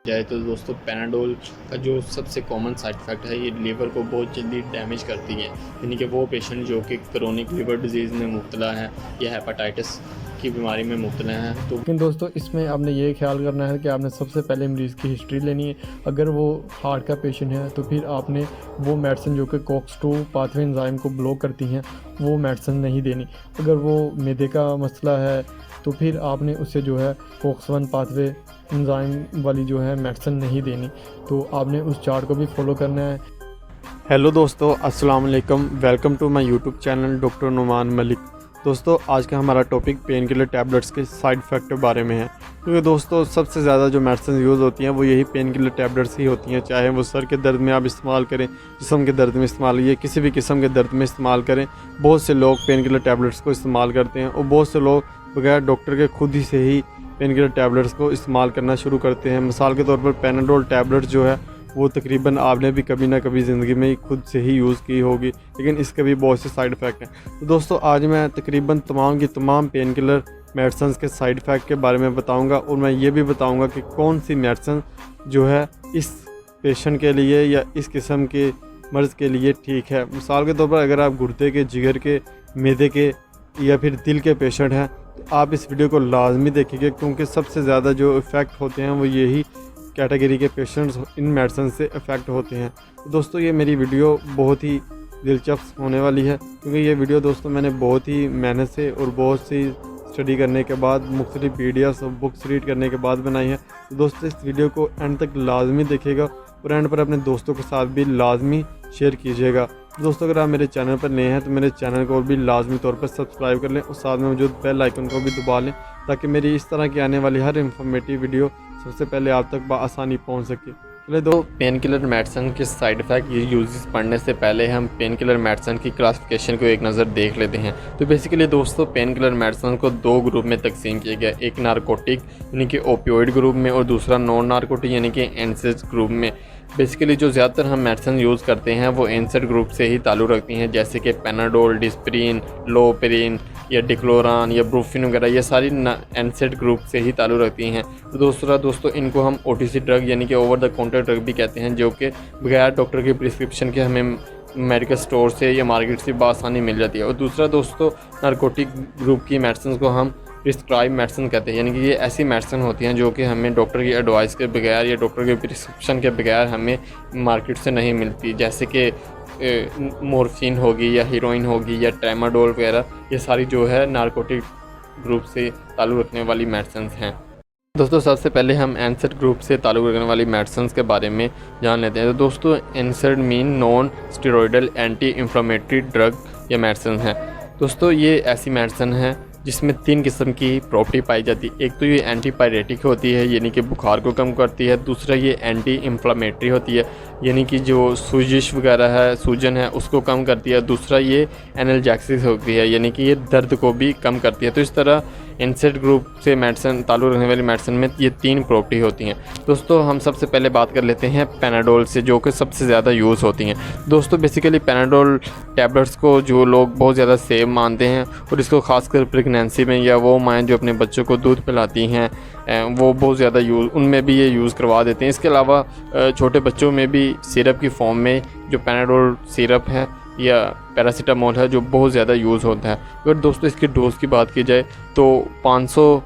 जाए तो दोस्तों पैनाडोल का जो सबसे कॉमन साइड इफ़ेक्ट है, ये लीवर को बहुत जल्दी डैमेज करती है। यानी कि वो पेशेंट जो कि क्रोनिक लिवर डिजीज़ में मुब्तला है या हेपेटाइटिस की बीमारी में मुब्तला है तो लेकिन दोस्तों इसमें आपने ये ख्याल करना है कि आपने सबसे पहले मरीज़ की हिस्ट्री लेनी है। अगर वो हार्ट का पेशेंट है तो फिर आपने वो मेडिसिन जो कि COX-2 पाथवे एंजाइम को ब्लॉक करती हैं वो मेडिसिन नहीं देनी। अगर वो मैदे का मसला है तो फिर आपने उसे जो है COX-1 पाथवे एंजाइम वाली जो है मेडिसिन नहीं देनी। तो आपने उस चार्ट को भी फॉलो करना है। हेलो दोस्तों, अस्सलाम वालेकुम। Welcome to my YouTube channel doctor Numan Malik. दोस्तों आज का हमारा टॉपिक पेन किलर टैबलेट्स के साइड इफ़ेक्ट के बारे में है। क्योंकि दोस्तों सबसे ज़्यादा जो मेडिसिन यूज़ होती हैं वो यही पेन किलर टैबलेट्स ही होती हैं। चाहे वो सर के दर्द में आप इस्तेमाल करें, जिस्म के दर्द में इस्तेमाल ये किसी भी किस्म के दर्द में इस्तेमाल करें, बहुत से लोग पेन किलर टैबलेट्स को इस्तेमाल करते हैं और बहुत से लोग बगैर डॉक्टर के खुद ही से ही पेन किलर टैबलेट्स को इस्तेमाल करना शुरू करते हैं। मिसाल के तौर पर पैनाडोल टैबलेट्स जो है वो तकरीबन आपने भी कभी ना कभी ज़िंदगी में खुद से ही यूज़ की होगी, लेकिन इसके भी बहुत से साइड इफ़ेक्ट हैं। तो दोस्तों आज मैं तकरीबन तमाम की तमाम पेन किलर मेडिसिन के साइड इफ़ेक्ट के बारे में बताऊंगा और मैं ये भी बताऊंगा कि कौन सी मेडिसिन जो है इस पेशेंट के लिए या इस किस्म के मर्ज़ के लिए ठीक है। मिसाल के तौर पर अगर आप गुर्दे के, जिगर के, मैदे के या फिर दिल के पेशेंट हैं तो आप इस वीडियो को लाजमी देखिएगा, क्योंकि सबसे ज़्यादा जो इफ़ेक्ट होते हैं वो यही कैटेगरी के पेशेंट्स इन मेडिसिन से अफेक्ट होते हैं। तो दोस्तों ये मेरी वीडियो बहुत ही दिलचस्प होने वाली है, क्योंकि ये वीडियो दोस्तों मैंने बहुत ही मेहनत से और बहुत सी स्टडी करने के बाद, मुख्तलिफ पीडीएफ और बुक्स रीड करने के बाद बनाई है। तो दोस्तों इस वीडियो को एंड तक लाजमी देखिएगा और एंड पर अपने दोस्तों के साथ भी लाजमी शेयर कीजिएगा। दोस्तों अगर आप मेरे चैनल पर नए हैं तो मेरे चैनल को भी लाजमी तौर पर सब्सक्राइब कर लें और साथ में मौजूद बेल आइकन को भी दबा लें, ताकि मेरी इस तरह की आने वाली हर इंफॉर्मेटिव वीडियो सबसे पहले आप तक आसानी पहुंच सके। तो पेन किलर मेडिसिन के साइड इफ़ेक्ट ये यूजेस पढ़ने से पहले हम पेन किलर मेडिसिन की क्लासिफिकेशन को एक नज़र देख लेते हैं। तो बेसिकली दोस्तों पेन किलर मेडिसिन को दो ग्रुप में तकसीम किया गया, एक नारकोटिक यानी कि ओपियोइड ग्रुप में और दूसरा नॉन नारकोटिक यानी कि एनसेड ग्रुप में। बेसिकली जो ज़्यादातर हम मेडिसिन यूज़ करते हैं वो एनसेड ग्रुप से ही ताल्लुक़ रखती हैं, जैसे कि पैनाडोल, डिस्प्रिन, लोपेरिन या डिक्लोरान या ब्रूफिन वगैरह, ये सारी एनसेड ग्रुप से ही ताल्लुक़ रखती हैं। तो दूसरा दोस्तों इनको हम OTC ड्रग यानी कि ओवर द काउंटर ड्रग भी कहते हैं, जो कि बगैर डॉक्टर की प्रिस्क्रिप्शन के हमें मेडिकल स्टोर से या मार्केट से बआसानी मिल जाती है। और दूसरा दोस्तों नारकोटिक ग्रुप की मेडिसिन को हम प्रिस्क्राइब मेडिसिन कहते हैं, यानी कि ये ऐसी मेडिसिन होती हैं जो कि हमें डॉक्टर की एडवाइस के बगैर या डॉक्टर के प्रिस्क्रिप्शन के बगैर हमें मार्केट से नहीं मिलती, जैसे कि मोर्फिन होगी या हीरोइन होगी या ट्रेमाडोल वगैरह। ये सारी जो है नारकोटिक ग्रुप से ताल्लुक़ रखने वाली मेडिसिन हैं। दोस्तों सबसे पहले हम एनसेड ग्रुप से ताल्लुक़ रखने वाली मेडिसिन के बारे में जान लेते हैं। तो दोस्तों एनसेड mean non steroidal anti inflammatory drug या मेडिसिन है। दोस्तों ये ऐसी मेडिसिन है जिसमें 3 किस्म की प्रॉपर्टी पाई जाती है। एक तो ये एंटीपायरेटिक होती है, यानी कि बुखार को कम करती है। दूसरा ये एंटी इंफ्लेमेटरी होती है, यानी कि जो सूजिश वगैरह है, सूजन है, उसको कम करती है। दूसरा ये एनाल्जेसिक होती है, यानी कि ये दर्द को भी कम करती है। तो इस तरह एनसेड ग्रुप से मेडिसिन ताल्लुक़ रखने वाली मेडिसिन में ये 3 प्रॉपर्टी होती हैं। दोस्तों हम सबसे पहले बात कर लेते हैं पैनाडोल से, जो कि सबसे ज़्यादा यूज़ होती हैं। दोस्तों बेसिकली पैनाडोल टैबलेट्स को जो लोग बहुत ज़्यादा सेफ मानते हैं और इसको ख़ासकर प्रेगनेंसी में या वो माएँ जो अपने बच्चों को दूध पिलाती हैं वो बहुत ज़्यादा उनमें भी ये यूज़ करवा देते हैं। इसके अलावा छोटे बच्चों में भी सिरप की फॉर्म में जो पैनाडोल सिरप है या पैरासीटामोल है जो बहुत ज़्यादा यूज़ होता है। अगर दोस्तों इसकी डोज़ की बात की जाए तो 500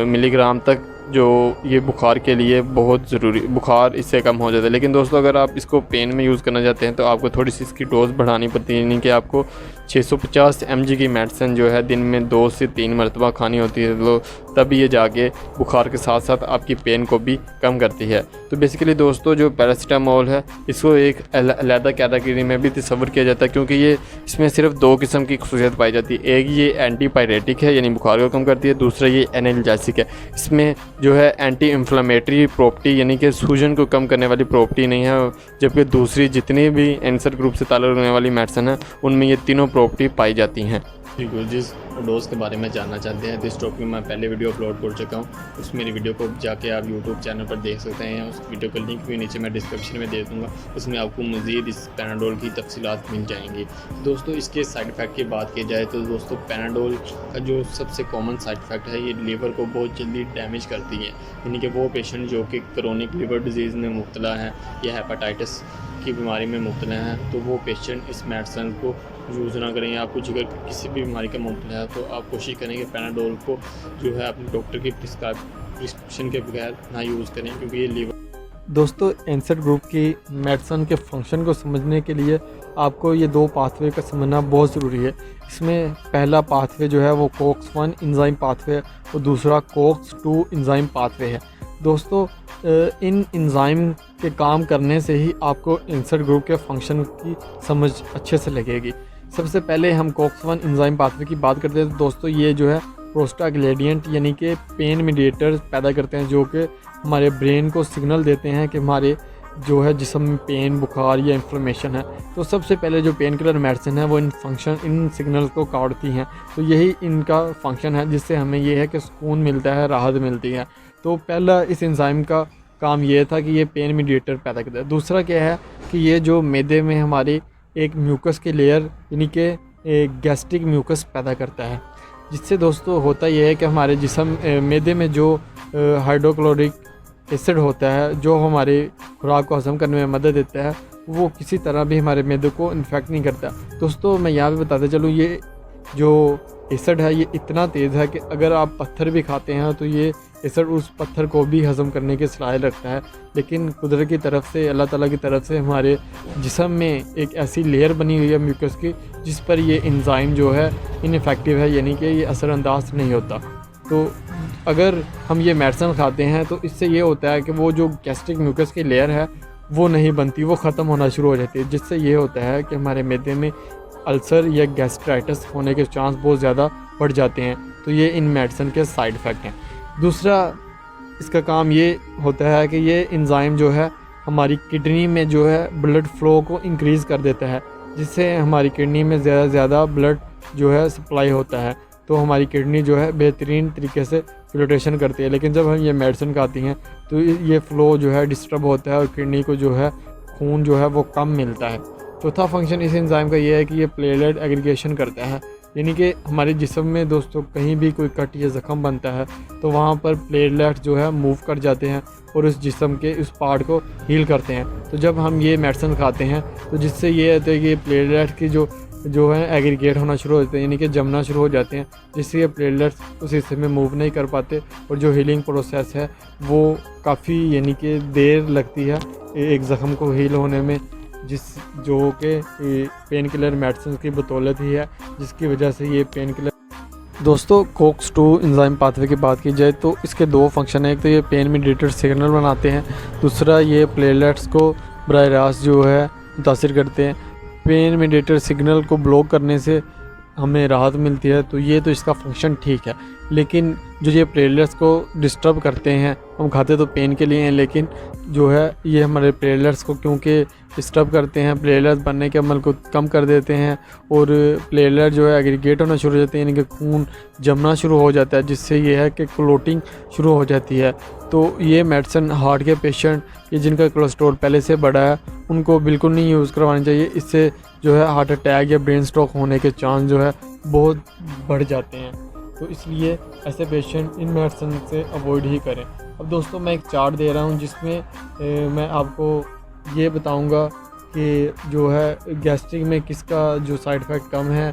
मिलीग्राम तक जो ये बुखार के लिए बहुत ज़रूरी, बुखार इससे कम हो जाता है। लेकिन दोस्तों अगर आप इसको पेन में यूज़ करना चाहते हैं तो आपको थोड़ी सी इसकी डोज़ बढ़ानी पड़ती है, यानी कि आपको 650 mg की मेडिसिन जो है दिन में 2 से 3 मरतबा खानी होती है, तो तभी ये जाके बुखार के साथ साथ आपकी पेन को भी कम करती है। तो बेसिकली दोस्तों जो पैरासीटामोल है इसको एक अलग कैटेगरी में भी तस्वर किया जाता है, क्योंकि ये इसमें सिर्फ 2 किस्म की खसूसियत पाई जाती है। एक ये एंटीपायरेटिक है, यानी बुखार को कम करती है। दूसरा ये एनाल्जेसिक है, इसमें जो है एंटी इंफ्लेमेटरी प्रॉपर्टी यानी कि सूजन को कम करने वाली प्रॉपर्टी नहीं है। जबकि दूसरी जितनी भी एनसेड ग्रुप से ताल्लुक़ रखने वाली मेडिसिन है उनमें ये तीनों प्रॉपर्टी पाई जाती हैं। जिस डोज के बारे में जानना चाहते हैं तो इस टॉपिक में मैं पहले वीडियो अपलोड कर चुका हूँ। उस मेरी वीडियो को जाके आप यूट्यूब चैनल पर देख सकते हैं। उस वीडियो का लिंक भी नीचे मैं डिस्क्रिप्शन में दे दूँगा। उसमें आपको मज़ीद इस पैनाडोल की तफसीलात मिल जाएंगी। दोस्तों इसके साइड इफ़ेक्ट की बात की जाए तो दोस्तों पैनाडोल का जो सबसे कॉमन साइड इफ़ेक्ट है ये लीवर को बहुत जल्दी डैमेज करती है। यानी कि वो पेशेंट जो कि क्रोनिक लीवर डिजीज़ में मुब्तला है या हेपेटाइटिस की बीमारी में मुब्तला है तो वो पेशेंट इस मेडिसिन को यूज़ ना करें। आपको अगर किसी भी बीमारी का मुब्तला है तो आप कोशिश करें कि पैनाडोल को जो है अपने डॉक्टर की प्रिस्क्रिप्शन के बगैर ना यूज़ करें, क्योंकि ये लीवर। दोस्तों एनसेड ग्रुप की मेडिसिन के फंक्शन को समझने के लिए आपको ये दो पाथवे का समझना बहुत ज़रूरी है। इसमें पहला पाथवे जो है वो COX-1 एंजाइम पाथवे है और दूसरा COX-2 एंजाइम पाथवे है। दोस्तों इन एंजाइम के काम करने से ही आपको एनसेड ग्रुप के फंक्शन की समझ अच्छे से लगेगी। सबसे पहले हम COX-1 एंजाइम पाथवे की बात करते हैं तो दोस्तों ये जो है प्रोस्टाग्लैंडिएंट यानी कि पेन मीडिएटर पैदा करते हैं, जो कि हमारे ब्रेन को सिग्नल देते हैं कि हमारे जो है जिस्म में पेन, बुखार या इन्फ्लेमेशन है। तो सबसे पहले जो पेन किलर मेडिसिन है वो इन सिग्नल को काटती हैं। तो यही इनका फंक्शन है जिससे हमें ये है कि सुकून मिलता है, राहत मिलती है। तो पहला इस एंजाइम का काम ये था कि ये पेन मीडिएटर पैदा करता है। दूसरा क्या है कि ये जो मैदे में हमारी एक म्यूकस की लेयर यानी कि गैस्ट्रिक म्यूकस पैदा करता है, जिससे दोस्तों होता यह है कि हमारे जिस्म मैदे में जो हाइड्रोक्लोरिक एसिड होता है जो हमारे खुराक को हज़म करने में मदद देता है, वो किसी तरह भी हमारे मैदे को इन्फेक्ट नहीं करता। दोस्तों मैं यहाँ पे बताते चलूँ, ये जो एसिड है ये इतना तेज़ है कि अगर आप पत्थर भी खाते हैं तो ये एसिड उस पत्थर को भी हज़म करने की सलाहियत रखता है। लेकिन कुदरत की तरफ से, अल्लाह ताला की तरफ से हमारे जिस्म में एक ऐसी लेयर बनी हुई है म्यूकस की जिस पर ये एंजाइम जो है इनफेक्टिव है, यानी कि ये असरअंदाज नहीं होता। तो अगर हम ये मेडिसिन खाते हैं तो इससे ये होता है कि वो जो गैस्ट्रिक म्यूकस की लेयर है वो नहीं बनती, वो ख़त्म होना शुरू हो जाती है, जिससे ये होता है कि हमारे मैदे में अल्सर या गैस्ट्राइटिस होने के चांस बहुत ज़्यादा बढ़ जाते हैं। तो ये इन मेडिसिन के साइड इफ़ेक्ट हैं। दूसरा इसका काम ये होता है कि ये एंजाइम जो है हमारी किडनी में जो है ब्लड फ्लो को इंक्रीज़ कर देता है, जिससे हमारी किडनी में ज़्यादा से ज़्यादा ब्लड जो है सप्लाई होता है। तो हमारी किडनी जो है बेहतरीन तरीके से फिल्ट्रेशन करती है। लेकिन जब हम ये मेडिसिन खाती हैं तो ये फ़्लो जो है डिस्टर्ब होता है और किडनी को जो है खून जो है वो कम मिलता है। चौथा फंक्शन इस एंजाइम का ये है कि ये प्लेटलेट एग्रीगेशन करता है, यानी कि हमारे जिस्म में दोस्तों कहीं भी कोई कट या ज़ख़म बनता है तो वहाँ पर प्लेटलेट जो है मूव कर जाते हैं और उस जिस्म के उस पार्ट को हील करते हैं। तो जब हम ये मेडिसिन खाते हैं तो जिससे ये होता है कि प्लेटलेट की जो है एग्रीगेट होना शुरू हो जाते हैं, यानी कि जमना शुरू हो जाते हैं, जिससे ये प्लेटलेट्स उस हिस्से में मूव नहीं कर पाते और जो हीलिंग प्रोसेस है वो काफ़ी यानी कि देर लगती है एक ज़ख़म को हील होने में, जो कि पेन किलर मेडिसिन की बदौलत ही है, जिसकी वजह से ये पेन किलर। दोस्तों COX-2 एंजाइम पाथवे की बात की जाए तो इसके दो फंक्शन हैं। एक तो ये पेन मीडिएटर सिग्नल बनाते हैं, दूसरा ये प्लेटलेट्स को बराह रास्त जो है मुतासिर करते हैं। पेन मीडिएटर सिग्नल को ब्लॉक करने से हमें राहत मिलती है, तो ये तो इसका फंक्शन ठीक है। लेकिन जो ये प्लेटलेट्स को डिस्टर्ब करते हैं, हम खाते तो पेन के लिए हैं, लेकिन जो है ये हमारे प्लेटलेट्स को क्योंकि डिस्टर्ब करते हैं, प्लेटलेट्स बनने के अमल को कम कर देते हैं और प्लेटलेट जो है एग्रीगेट होना शुरू हो जाते हैं, यानी कि खून जमना शुरू हो जाता है, जिससे ये है कि क्लोटिंग शुरू हो जाती है। तो ये मेडिसिन हार्ट के पेशेंट या जिनका कोलेस्ट्रॉल पहले से बढ़ा है उनको बिल्कुल नहीं यूज़ करवानी चाहिए। इससे जो है हार्ट अटैक या ब्रेन स्ट्रोक होने के चांस जो है बहुत बढ़ जाते हैं। तो इसलिए ऐसे पेशेंट इन मेडिसिन से अवॉइड ही करें। अब दोस्तों मैं एक चार्ट दे रहा हूँ जिसमें मैं आपको ये बताऊंगा कि जो है गैस्ट्रिक में किसका जो साइड इफ़ेक्ट कम है,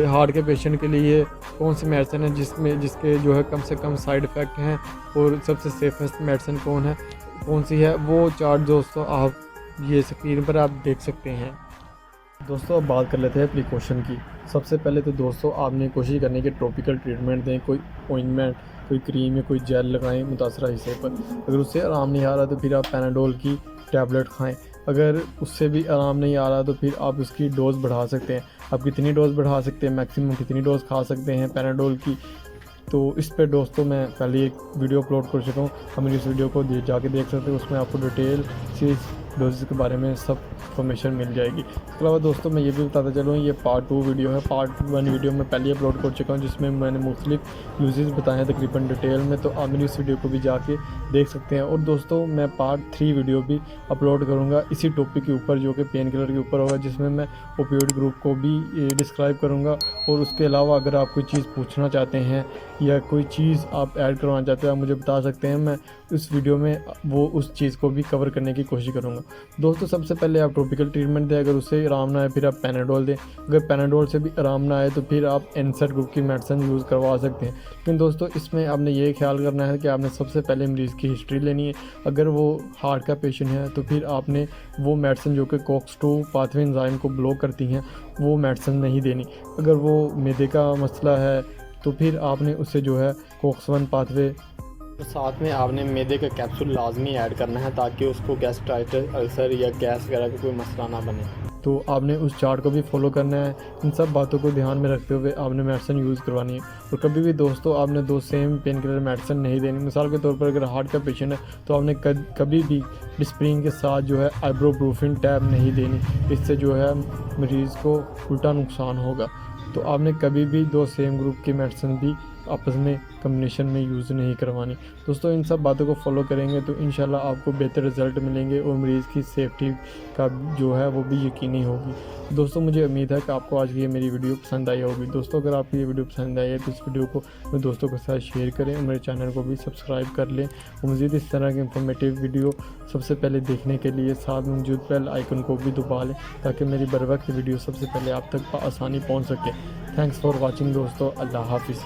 हार्ट के पेशेंट के लिए कौन सी मेडिसिन है जिसके जो है कम से कम साइड इफ़ेक्ट हैं और सबसे सेफेस्ट मेडिसिन कौन सी है। वो चार्ट दोस्तों आप ये स्क्रीन पर आप देख सकते हैं। दोस्तों अब बात कर लेते हैं प्रिकॉशन की। सबसे पहले तो दोस्तों आपने कोशिश करनी है कि टॉपिकल ट्रीटमेंट दें, कोई ऑइंटमेंट, कोई क्रीम या कोई जेल लगाएं मुतासरा हिस्से पर। अगर उससे आराम नहीं आ रहा तो फिर आप पैनाडोल की टैबलेट खाएं। अगर उससे भी आराम नहीं आ रहा तो फिर आप उसकी डोज़ बढ़ा सकते हैं। आप कितनी डोज़ बढ़ा सकते हैं, मैक्सिमम कितनी डोज़ खा सकते हैं पैनाडोल की, तो इस पर दोस्तों मैं पहले एक वीडियो अपलोड कर चुका हूँ, हम इस वीडियो को जाके देख सकते हैं। उसमें आपको डिटेल से डोजेज़ के बारे में सब इन्फॉर्मेशन मिल जाएगी। इसके अलावा दोस्तों मैं ये भी बताता चलूँ, ये पार्ट 2 वीडियो है। पार्ट 1 वीडियो मैं पहले ही अपलोड कर चुका हूँ जिसमें मैंने मुख्तलिफ यूजेस बताए हैं तकरीबन डिटेल में, तो आप मेरी उस वीडियो को भी जाके देख सकते हैं। और दोस्तों मैं पार्ट 3 वीडियो भी अपलोड करूँगा इसी टॉपिक के ऊपर जो कि पेन किलर के ऊपर होगा, जिसमें मैं ओपियोइड ग्रुप को भी डिस्क्राइब करूँगा। और उसके अलावा अगर आप कोई चीज़ पूछना चाहते हैं या कोई चीज़ आप ऐड करवाना चाहते हैं आप मुझे बता सकते हैं, मैं इस वीडियो में वो उस चीज़ को भी कवर करने की कोशिश करूँगा। दोस्तों सबसे पहले आप टॉपिकल ट्रीटमेंट दें, अगर उससे आराम ना आए फिर आप पैनाडोल दें, अगर पैनाडोल से भी आराम ना आए तो फिर आप एनसेड ग्रुप की मेडिसिन यूज़ करवा सकते हैं। लेकिन दोस्तों इसमें आपने ये ख्याल करना है कि आपने सबसे पहले मरीज़ की हिस्ट्री लेनी है। अगर वो हार्ट का पेशेंट है तो फिर आपने वो मेडिसिन जो कि COX-2 पाथवे एंजाइम को ब्लॉक करती हैं वो मेडिसिन नहीं देनी। अगर वो मैदे का मसला है तो फिर आपने उससे जो है COX-1 पाथवे, तो साथ में आपने मैदे का कैप्सूल लाजमी ऐड करना है ताकि उसको गैस्ट्राइटिस, अल्सर या गैस वगैरह का कोई मसला ना बने। तो आपने उस चार्ट को भी फॉलो करना है। इन सब बातों को ध्यान में रखते हुए आपने मेडिसिन यूज़ करवानी है। और कभी भी दोस्तों आपने 2 सेम पेन किलर मेडिसिन नहीं देनी। मिसाल के तौर पर अगर हार्ट का पेशेंट है तो आपने कभी भी डिस्प्रिन के साथ जो है आइब्रोप्रोफिन टैब नहीं देनी, इससे जो है मरीज़ को उल्टा नुकसान होगा। तो आपने कभी भी 2 सेम ग्रुप की मेडिसिन भी आपस में कम्बिनेशन में यूज़ नहीं करवानी। दोस्तों इन सब बातों को फॉलो करेंगे तो इंशाल्लाह आपको बेहतर रिज़ल्ट मिलेंगे और मरीज़ की सेफ्टी का जो है वो भी यकीनी होगी। दोस्तों मुझे उम्मीद है कि आपको आज की ये मेरी वीडियो पसंद आई होगी। दोस्तों अगर आपको ये वीडियो पसंद आई है तो इस वीडियो को अपने दोस्तों के साथ शेयर करें और मेरे चैनल को भी सब्सक्राइब कर लें। और मज़ीद इस तरह की इंफॉर्मेटिव वीडियो सबसे पहले देखने के लिए साथ में मौजूद बेल आइकन को भी दबा लें ताकि मेरी बर वक्त वीडियो सबसे पहले आप तक आसानी पहुँच सके। थैंक्स फॉर वॉचिंग दोस्तों, अल्लाह हाफिज़।